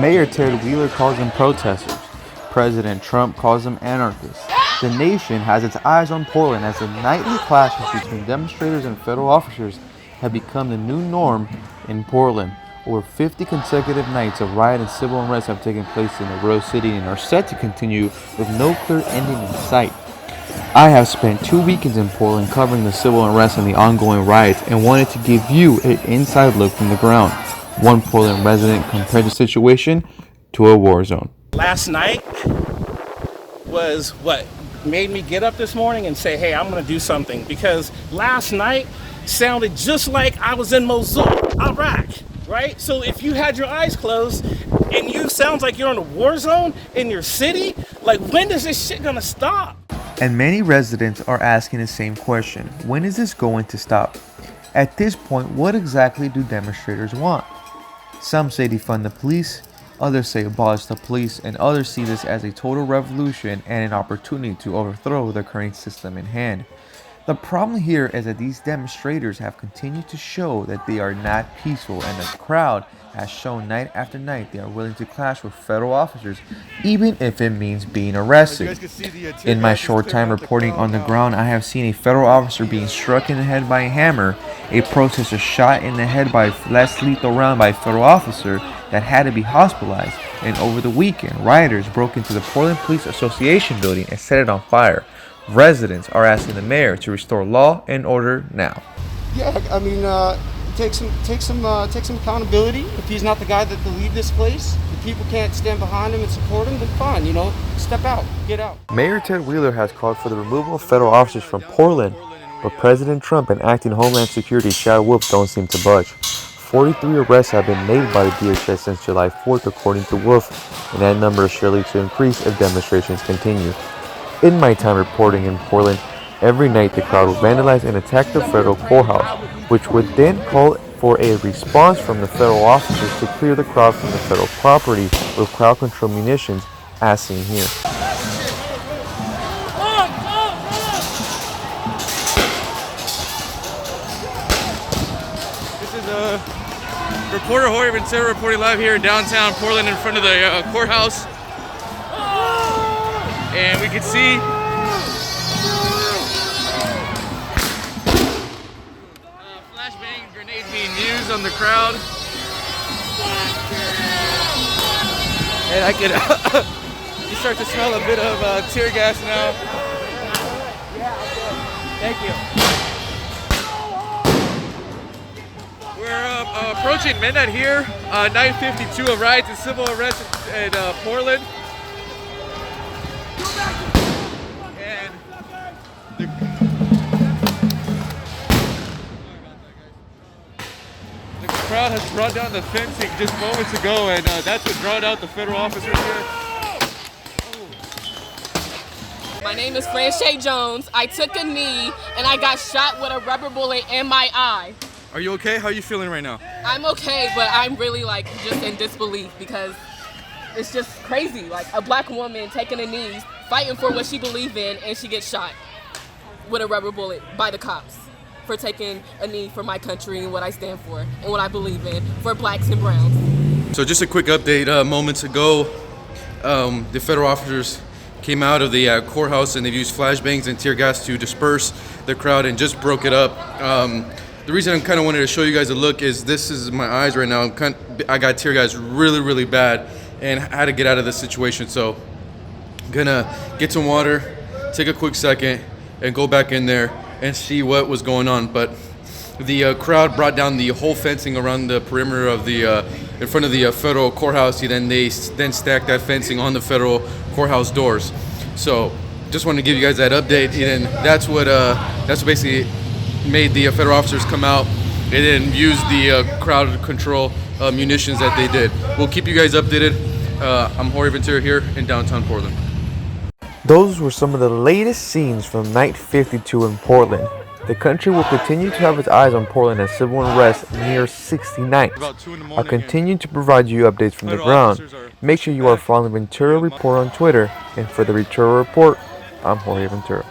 Mayor Ted Wheeler calls them protesters. President Trump calls them anarchists. The nation has its eyes on Portland as the nightly clashes between demonstrators and federal officers have become the new norm in Portland. Over 50 consecutive nights of riot and civil unrest have taken place in the Rose City and are set to continue with no clear ending in sight. I have spent 2 weekends in Portland covering the civil unrest and the ongoing riots and wanted to give you an inside look from the ground. One Portland resident compared the situation to a war zone. Last night was what made me get up this morning and say, hey, I'm going to do something, because last night sounded just like I was in Mosul, Iraq, right? So if you had your eyes closed and you sounds like you're in a war zone in your city, like, when is this shit going to stop? And many residents are asking the same question. When is this going to stop? At this point, what exactly do demonstrators want? Some say defund the police, others say abolish the police, and others see this as a total revolution and an opportunity to overthrow the current system in hand. The problem here is that these demonstrators have continued to show that they are not peaceful, and the crowd has shown night after night they are willing to clash with federal officers, even if it means being arrested. In my short time reporting on the ground, I have seen a federal officer being struck in the head by a hammer, a protester shot in the head by a less lethal round by a federal officer that had to be hospitalized, and over the weekend, rioters broke into the Portland Police Association building and set it on fire. Residents are asking the mayor to restore law and order now. Yeah, I mean, take some accountability. If he's not the guy that to lead this place, if people can't stand behind him and support him, then fine, step out, get out. Mayor Ted Wheeler has called for the removal of federal officers from Portland, but President Trump and acting Homeland Security Chad Wolf don't seem to budge. 43 arrests have been made by the DHS since July 4th, according to Wolf, and that number is surely to increase if demonstrations continue. In my time reporting in Portland, every night the crowd would vandalize and attack the federal courthouse, which would then call for a response from the federal officers to clear the crowd from the federal property with crowd control munitions, as seen here. This is reporter Jorge Ventura reporting live here in downtown Portland in front of the courthouse. And we can see flashbang grenades being used on the crowd. And I can you start to smell a bit of tear gas now. Thank you. We're approaching midnight here, 9:52 of riots and civil unrest in Portland. And the crowd has brought down the fencing just moments ago, and that's what brought out the federal officers here. My name is Franche Jones. I took a knee and I got shot with a rubber bullet in my eye. Are you okay? How are you feeling right now? I'm okay, but I'm really just in disbelief, because it's just crazy. Like, a black woman taking a knee, fighting for what she believes in, and she gets shot with a rubber bullet by the cops for taking a knee for my country and what I stand for and what I believe in for blacks and browns. So just a quick update. Moments ago, the federal officers came out of the courthouse and they've used flashbangs and tear gas to disperse the crowd and just broke it up. The reason I kind of wanted to show you guys a look is this is my eyes right now. I got tear gas really bad and I had to get out of this situation. So I'm gonna get some water, take a quick second, and go back in there and see what was going on. But the crowd brought down the whole fencing around the perimeter of the in front of the federal courthouse. They stacked that fencing on the federal courthouse doors. So just wanted to give you guys that update, and that's what basically made the federal officers come out and then use the crowd control munitions that they did. We'll keep you guys updated. I'm Jorge Ventura here in downtown Portland. Those were some of the latest scenes from night 52 in Portland. The country will continue to have its eyes on Portland as civil unrest nears 60 nights. I'll continue to provide you updates from the ground. Make sure you are following Ventura Report on Twitter. And for the Ventura Report, I'm Jorge Ventura.